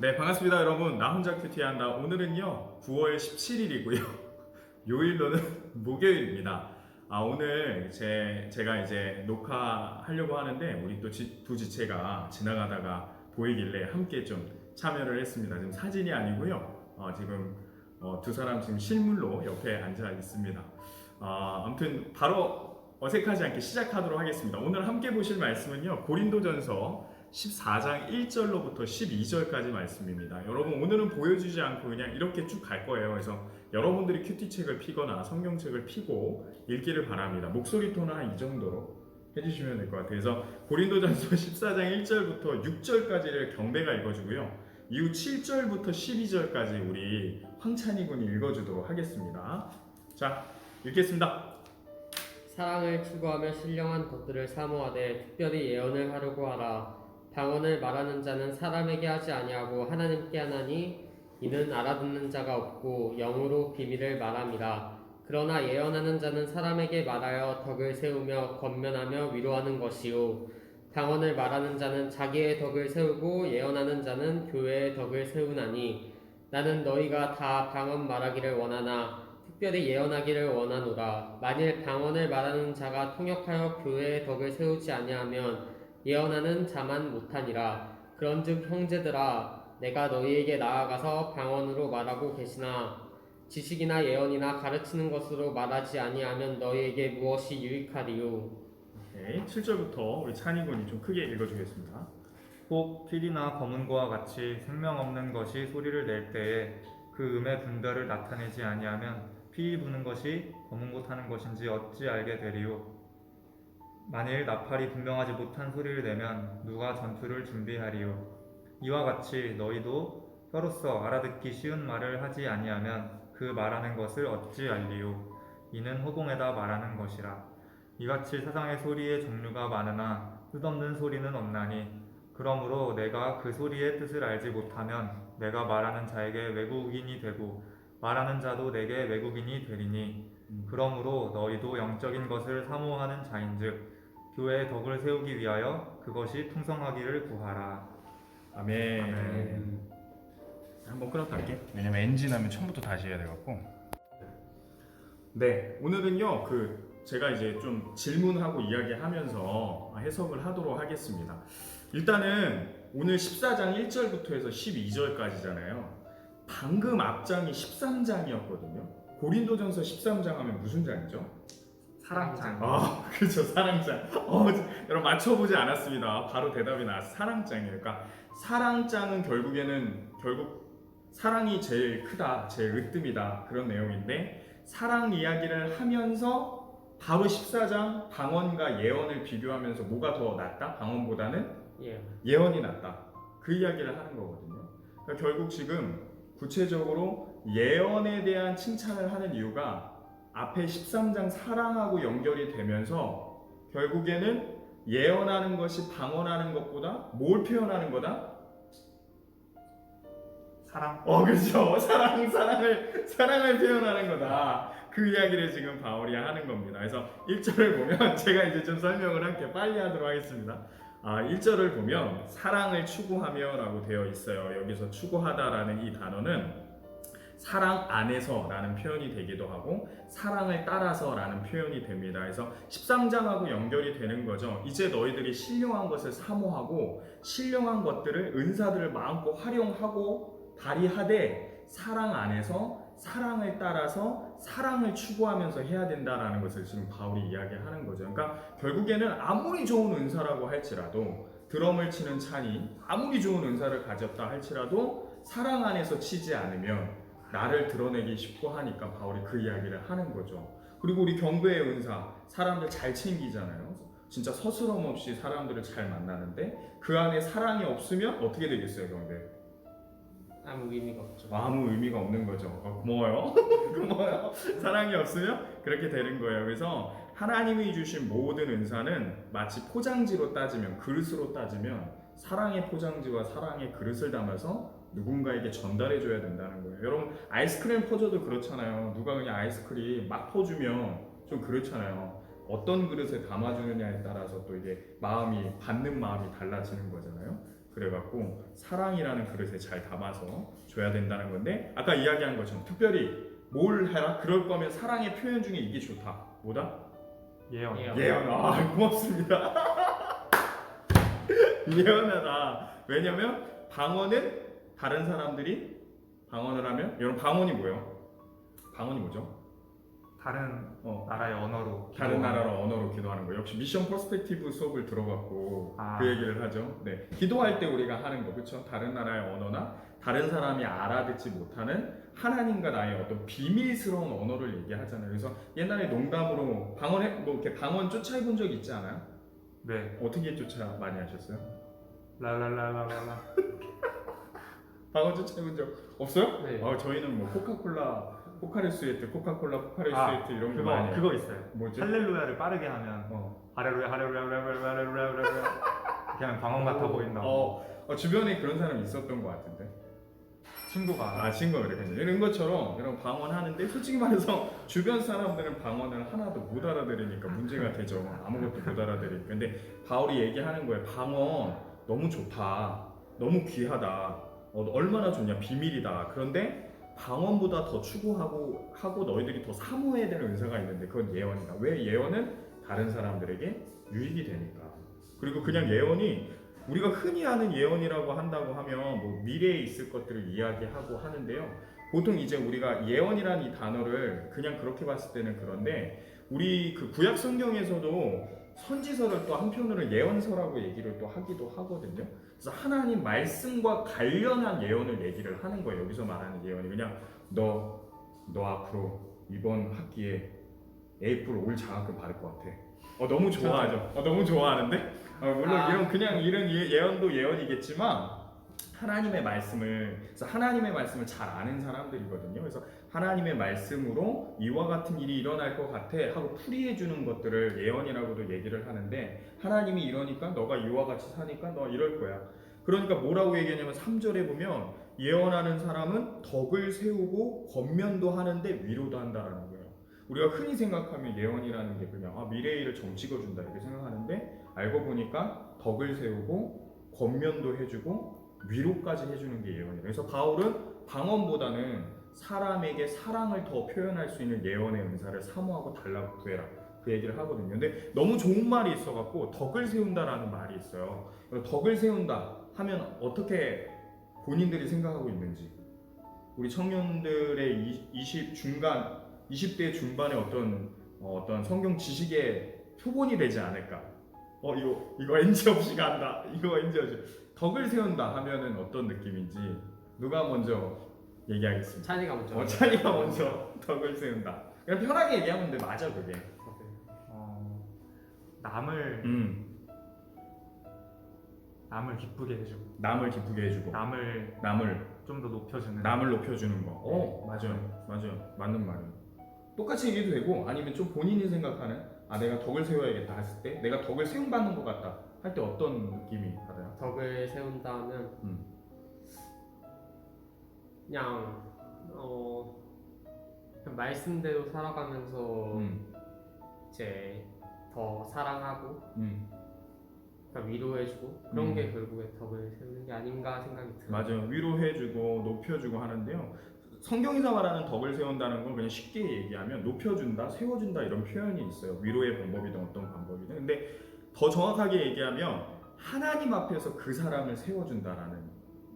네, 반갑습니다, 여러분. 나 혼자 큐티한다. 오늘은요, 9월 17일이고요. 요일로는 목요일입니다. 오늘 제가 이제 녹화하려고 하는데, 우리 또 두 지체가 지나가다가 보이길래 함께 좀 참여를 했습니다. 지금 사진이 아니고요. 지금 두 사람 지금 실물로 옆에 앉아 있습니다. 아무튼 바로 어색하지 않게 시작하도록 하겠습니다. 오늘 함께 보실 말씀은요, 고린도전서 14장 1절로부터 12절까지 말씀입니다. 여러분, 오늘은 보여주지 않고 그냥 이렇게 쭉 갈 거예요. 그래서 여러분들이 큐티책을 피거나 성경책을 피고 읽기를 바랍니다. 목소리 톤은 한 이 정도로 해주시면 될 것 같아요. 그래서 고린도전서 14장 1절부터 6절까지를 경배가 읽어주고요. 이후 7절부터 12절까지 우리 황찬희 군이 읽어주도록 하겠습니다. 자, 읽겠습니다. 사랑을 추구하며 신령한 것들을 사모하되 특별히 예언을 하려고 하라. 방언을 말하는 자는 사람에게 하지 아니하고 하나님께 하나니 이는 알아듣는 자가 없고 영으로 비밀을 말함이라. 그러나 예언하는 자는 사람에게 말하여 덕을 세우며 권면하며 위로하는 것이요, 방언을 말하는 자는 자기의 덕을 세우고 예언하는 자는 교회의 덕을 세우나니 나는 너희가 다 방언 말하기를 원하나 특별히 예언하기를 원하노라. 만일 방언을 말하는 자가 통역하여 교회의 덕을 세우지 아니하면 예언하는 자만 못하니라. 그런즉 형제들아, 내가 너희에게 나아가서 방언으로 말하고 계시나 지식이나 예언이나 가르치는 것으로 말하지 아니하면 너희에게 무엇이 유익하리요. 네, 7절부터 우리 찬희 군이 좀 크게 읽어주겠습니다. 혹 피리나 검은고와 같이 생명 없는 것이 소리를 낼 때에 그 음의 분별을 나타내지 아니하면 피 부는 것이 검은고 타는 것인지 어찌 알게 되리요. 만일 나팔이 분명하지 못한 소리를 내면 누가 전투를 준비하리요. 이와 같이 너희도 혀로서 알아듣기 쉬운 말을 하지 아니하면 그 말하는 것을 어찌 알리요. 이는 허공에다 말하는 것이라. 이같이 세상의 소리의 종류가 많으나 뜻없는 소리는 없나니 그러므로 내가 그 소리의 뜻을 알지 못하면 내가 말하는 자에게 외국인이 되고 말하는 자도 내게 외국인이 되리니 그러므로 너희도 영적인 것을 사모하는 자인즉 교회의 덕을 세우기 위하여 그것이 풍성하기를 구하라. 아멘. 아멘. 한번 끊었다 할게. 왜냐면 엔진 하면 처음부터 다시 해야 돼갖고. 네, 오늘은요, 제가 이제 좀 질문하고 이야기하면서 해석을 하도록 하겠습니다. 일단은 오늘 14장 1절부터 해서 12절까지잖아요. 방금 앞장이 13장이었거든요. 고린도전서 13장 하면 무슨 장이죠? 사랑장. 그렇죠. 사랑장. 여러분 맞춰보지 않았습니다. 바로 대답이 나왔어요. 사랑장이에요. 그러니까 사랑장은 결국 사랑이 제일 크다, 제일 으뜸이다, 그런 내용인데, 사랑 이야기를 하면서 바로 14장 방언과 예언을 비교하면서 뭐가 더 낫다? 방언보다는 예언이 낫다. 그 이야기를 하는 거거든요. 그러니까 결국 지금 구체적으로 예언에 대한 칭찬을 하는 이유가 앞에 13장 사랑하고 연결이 되면서 결국에는 예언하는 것이 방언하는 것보다 뭘 표현하는 거다? 사랑. 그렇죠. 사랑을 표현하는 거다. 그 이야기를 지금 바울이 하는 겁니다. 그래서 1절을 보면 제가 이제 좀 설명을 할게요. 빨리 하도록 하겠습니다. 1절을 보면 사랑을 추구하며 라고 되어 있어요. 여기서 추구하다라는 이 단어는 사랑 안에서 라는 표현이 되기도 하고 사랑을 따라서 라는 표현이 됩니다. 그래서 13장하고 연결이 되는 거죠. 이제 너희들이 신령한 것을 사모하고 신령한 것들을 은사들을 마음껏 활용하고 발휘하되 사랑 안에서 사랑을 따라서 사랑을 추구하면서 해야 된다라는 것을 지금 바울이 이야기하는 거죠. 그러니까 결국에는 아무리 좋은 은사라고 할지라도, 드럼을 치는 찬이 아무리 좋은 은사를 가졌다 할지라도 사랑 안에서 치지 않으면 나를 드러내기 쉽고 하니까 바울이 그 이야기를 하는 거죠. 그리고 우리 경배의 은사, 사람들 잘 챙기잖아요. 진짜 서스럼 없이 사람들을 잘 만나는데 그 안에 사랑이 없으면 어떻게 되겠어요, 경배? 아무 의미가 없죠. 아무 의미가 없는 거죠. 고마워요. 고마워요. 사랑이 없으면 그렇게 되는 거예요. 그래서 하나님이 주신 모든 은사는 마치 포장지로 따지면, 그릇으로 따지면 사랑의 포장지와 사랑의 그릇을 담아서 누군가에게 전달해줘야 된다는 거예요. 여러분, 아이스크림 퍼줘도 그렇잖아요. 누가 그냥 아이스크림 막 퍼주면 좀 그렇잖아요. 어떤 그릇에 담아주느냐에 따라서 또 이게 받는 마음이 달라지는 거잖아요. 그래갖고 사랑이라는 그릇에 잘 담아서 줘야 된다는 건데 아까 이야기한 것처럼 특별히 뭘 해라? 그럴 거면 사랑의 표현 중에 이게 좋다. 뭐다? 예언. 예언. 아 고맙습니다. 예언하다. 왜냐면 방언은 다른 사람들이 방언을 하면 여러분 방언이 뭐예요? 방언이 뭐죠? 다른 어. 나라의 언어로 다른 기도하는 나라로 언어로 기도하는 거. 역시 미션 퍼스펙티브 수업을 들어봤고 아. 그 얘기를 하죠. 네, 기도할 때 우리가 하는 거 그렇죠? 다른 나라의 언어나 다른 사람이 알아듣지 못하는 하나님과 나의 어떤 비밀스러운 언어를 얘기하잖아요. 그래서 옛날에 농담으로 방언에 뭐 이렇게 방언 쫓아해본 적 있지 않아요? 네. 어떻게 쫓아 많이 하셨어요? 랄랄랄랄랄라. 방언 쫓아해본 적 없어요? 네. 저희는 뭐 코카콜라 포카리 스웨트, 코카콜라 포카리 아, 스웨트 이런 거 많이 해요. 그거 있어요. 뭐지? 할렐루야를 빠르게 하면 할렐루야 할렐루야 할렐루야 할렐루야 이렇게 하면 방언 같아 보인다고. 주변에 그런 사람이 있었던 것 같은데. 친구가 친구가 그랬거든요. 이런 것처럼 이런 방언 하는데 솔직히 말해서 주변 사람들은 방언을 하나도 못 알아들으니까 문제가 되죠. 아무것도 못 알아들으니까. 근데 바울이 얘기하는 거예요. 방언 너무 좋다. 너무 귀하다. 얼마나 좋냐. 비밀이다. 그런데 방언보다 더 추구하고 너희들이 더 사모해야 되는 은사가 있는데 그건 예언이다. 왜? 예언은 다른 사람들에게 유익이 되니까. 그리고 그냥 예언이 우리가 흔히 하는 예언이라고 한다고 하면 뭐 미래에 있을 것들을 이야기하고 하는데요. 보통 이제 우리가 예언이라는 이 단어를 그냥 그렇게 봤을 때는 그런데 우리 그 구약 성경에서도 선지서를 또 한편으로 예언서라고 얘기를 또 하기도 하거든요. 그래서 하나님 말씀과 관련한 예언을 얘기를 하는 거예요. 여기서 말하는 예언이 그냥 너 앞으로 이번 학기에 A플 올 장학금 받을 것 같아. 너무 좋아하죠. 너무 좋아하는데 물론 이런 예언도 예언이겠지만 하나님의 말씀을 잘 아는 사람들이거든요. 그래서 하나님의 말씀으로 이와 같은 일이 일어날 것 같아 하고 풀이해 주는 것들을 예언이라고도 얘기를 하는데 하나님이 이러니까 너가 이와 같이 사니까 너 이럴 거야. 그러니까 뭐라고 얘기하냐면 3절에 보면 예언하는 사람은 덕을 세우고 권면도 하는데 위로도 한다라는 거예요. 우리가 흔히 생각하면 예언이라는 게 그냥 미래의 일을 점 찍어준다 이렇게 생각하는데 알고 보니까 덕을 세우고 권면도 해주고 위로까지 해주는 게 예언이에요. 그래서 바울은 방언보다는 사람에게 사랑을 더 표현할 수 있는 예언의 은사를 사모하고 달라고 구해라 그 얘기를 하거든요. 근데 너무 좋은 말이 있어갖고 덕을 세운다라는 말이 있어요. 덕을 세운다 하면 어떻게 본인들이 생각하고 있는지 우리 청년들의 20대 중반의 어떤 성경 지식의 표본이 되지 않을까. 이거 NG 없이 간다. 이거 NG 없이. 덕을 세운다 하면은 어떤 느낌인지 누가 먼저 얘기하겠습니다. 찬이가 먼저. 찬이가 먼저 덕을 세운다. 그냥 편하게 얘기하면 돼. 맞아 그게. 남을 기쁘게 해주고 남을 기쁘게 해주고 남을 좀 더 높여주는 남을 높여주는 거. 맞아요. 맞는 말이에요. 똑같이 얘기해도 되고 아니면 좀 본인이 생각하는 내가 덕을 세워야겠다 했을 때 내가 덕을 세움받는 것 같다 할 때 어떤 느낌이 받아요? 덕을 세운다 하면 그냥 말씀대로 살아가면서 이제 더 사랑하고 그러니까 위로해주고 그런 게 결국에 덕을 세우는 게 아닌가 생각이 들어요. 맞아요. 위로해주고 높여주고 하는데요. 성경에서 말하는 덕을 세운다는 건 그냥 쉽게 얘기하면 높여준다, 세워준다 이런 표현이 있어요. 위로의 방법이든 어떤 방법이든. 근데 더 정확하게 얘기하면 하나님 앞에서 그 사람을 세워준다라는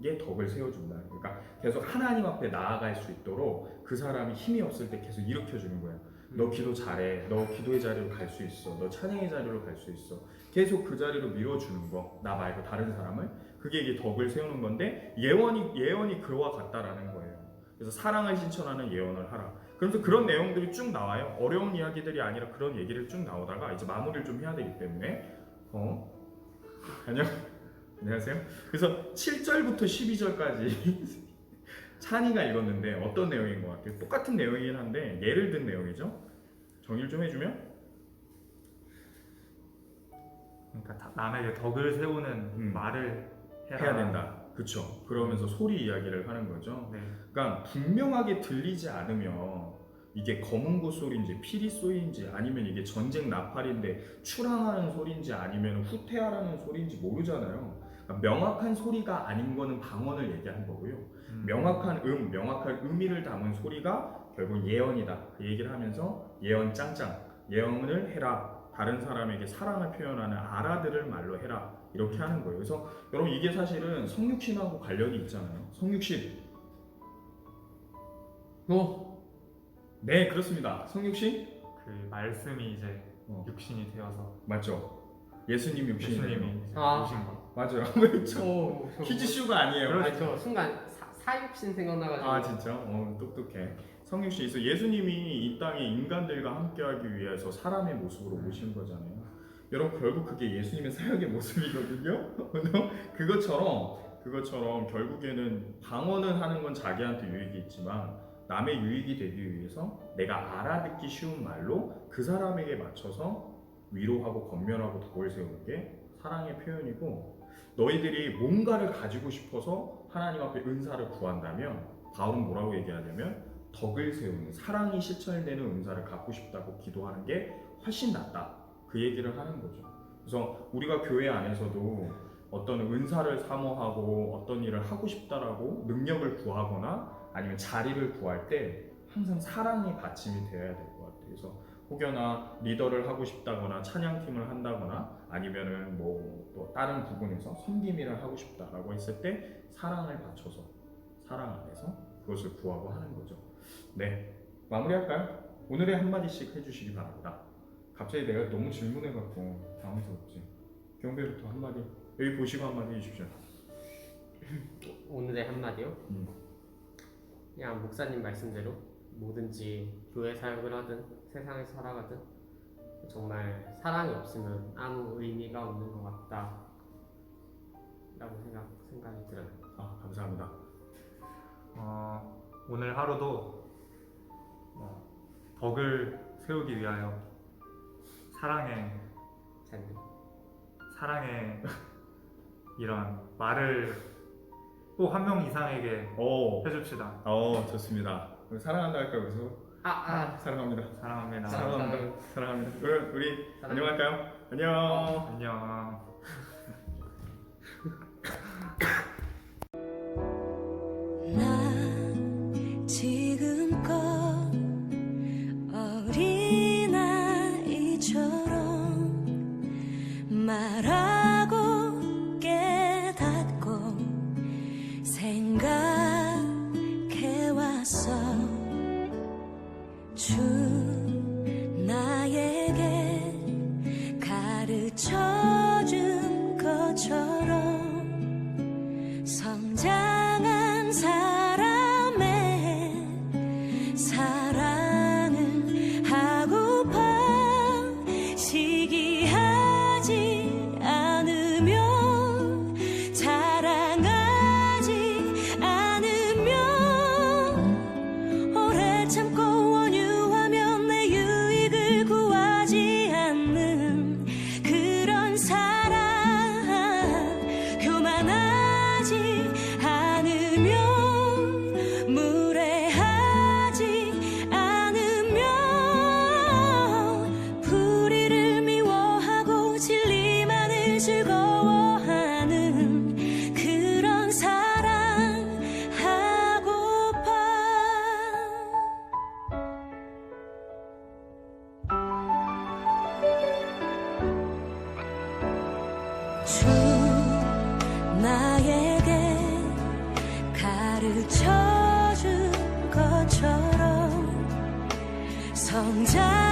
게 덕을 세워준다. 그러니까 계속 하나님 앞에 나아갈 수 있도록 그 사람이 힘이 없을 때 계속 일으켜주는 거예요. 너 기도 잘해. 너 기도의 자리로 갈 수 있어. 너 찬양의 자리로 갈 수 있어. 계속 그 자리로 밀어주는 거. 나 말고 다른 사람을. 그게 이게 덕을 세우는 건데 예언이 그와 같다라는 거예요. 그래서 사랑을 실천하는 예언을 하라. 그래서 그런 내용들이 쭉 나와요. 어려운 이야기들이 아니라 그런 얘기를 쭉 나오다가 이제 마무리를 좀 해야 되기 때문에 안녕하세요. 그래서 7절부터 12절까지 찬이가 읽었는데 어떤 내용인 것 같아요? 똑같은 내용이긴 한데 예를 든 내용이죠. 정의를 좀 해주면 그러니까 남에게 덕을 세우는 말을 해야 된다. 그쵸? 그러면서 소리 이야기를 하는 거죠. 네. 그러니까 분명하게 들리지 않으면 이게 검은고 소리인지 피리 소리인지 아니면 이게 전쟁 나팔인데 출항하는 소리인지 아니면 후퇴하라는 소리인지 모르잖아요. 명확한 소리가 아닌 거는 방언을 얘기하는 거고요. 명확한 명확한 의미를 담은 소리가 결국 예언이다. 그 얘기를 하면서 예언 짱짱, 예언을 해라. 다른 사람에게 사랑을 표현하는 알아들을 말로 해라. 이렇게 하는 거예요. 그래서 여러분 이게 사실은 성육신하고 관련이 있잖아요. 성육신. 네, 그렇습니다. 성육신? 그 말씀이 이제 어. 육신이 되어서 맞죠. 예수님 육신이 예수님이 돼요. 이제 아. 오신 거. 맞아요. 그렇죠. 오, 퀴즈쇼가 아니에요. 아, 저 순간 사육신 생각나가지고. 아 진짜? 똑똑해. 성육신 있어. 예수님이 이 땅에 인간들과 함께하기 위해서 사람의 모습으로 오신 거잖아요. 여러분 결국 그게 예수님의 사역의 모습이거든요. 그것처럼 결국에는 방언을 하는 건 자기한테 유익이 있지만 남의 유익이 되기 위해서 내가 알아듣기 쉬운 말로 그 사람에게 맞춰서 위로하고 권면하고 덕을 세우는 게 사랑의 표현이고, 너희들이 뭔가를 가지고 싶어서 하나님 앞에 은사를 구한다면 바울은 뭐라고 얘기하냐면 덕을 세우는, 사랑이 실천되는 은사를 갖고 싶다고 기도하는 게 훨씬 낫다. 그 얘기를 하는 거죠. 그래서 우리가 교회 안에서도 어떤 은사를 사모하고 어떤 일을 하고 싶다라고 능력을 구하거나 아니면 자리를 구할 때 항상 사랑이 받침이 되어야 될 것 같아요. 그래서 혹여나 리더를 하고 싶다거나 찬양팀을 한다거나 아니면은 뭐 또 다른 부분에서 섬김일을 하고 싶다라고 했을 때 사랑을 받쳐서 사랑 안에서 그것을 구하고 하는 거죠. 네, 마무리할까요? 오늘의 한마디씩 해주시기 바랍니다. 갑자기 내가 너무 질문해갖고 당황스럽지. 경배부터 한마디. 여기 보시고 한마디 해주십시오. 오늘의 한마디요? 그냥 목사님 말씀대로 뭐든지 교회 사역을 하든 세상에서 살아가든 정말 사랑이 없으면 아무 의미가 없는 것 같다 라고 생각이 들어요. 아, 감사합니다. 오늘 하루도 덕을 세우기 위하여 사랑의 이런 말을 꼭 한 명 이상에게 해줍시다. 좋습니다. 사랑한다 할까요? 그래서 사랑합니다. 사랑합니다. 사랑합니다. 그럼 우리 안녕할까요? 안녕. 안녕. 나 지금껏 어린아이처럼 말하고 깨닫고 생각해왔어. 주 나에게 가르쳐준 것처럼 성장한 사람의 사랑을 하고파 시기하지 않으며 자랑하지 않으며 오래 참고 원유하면 내 유익을 구하지 않는 그런 사랑, 교만하지 않으며 무례하지 않으며 불의를 미워하고 진리만을 즐거워하는 그런 사랑 하고파. 주 나에게 가르쳐준 것처럼 성장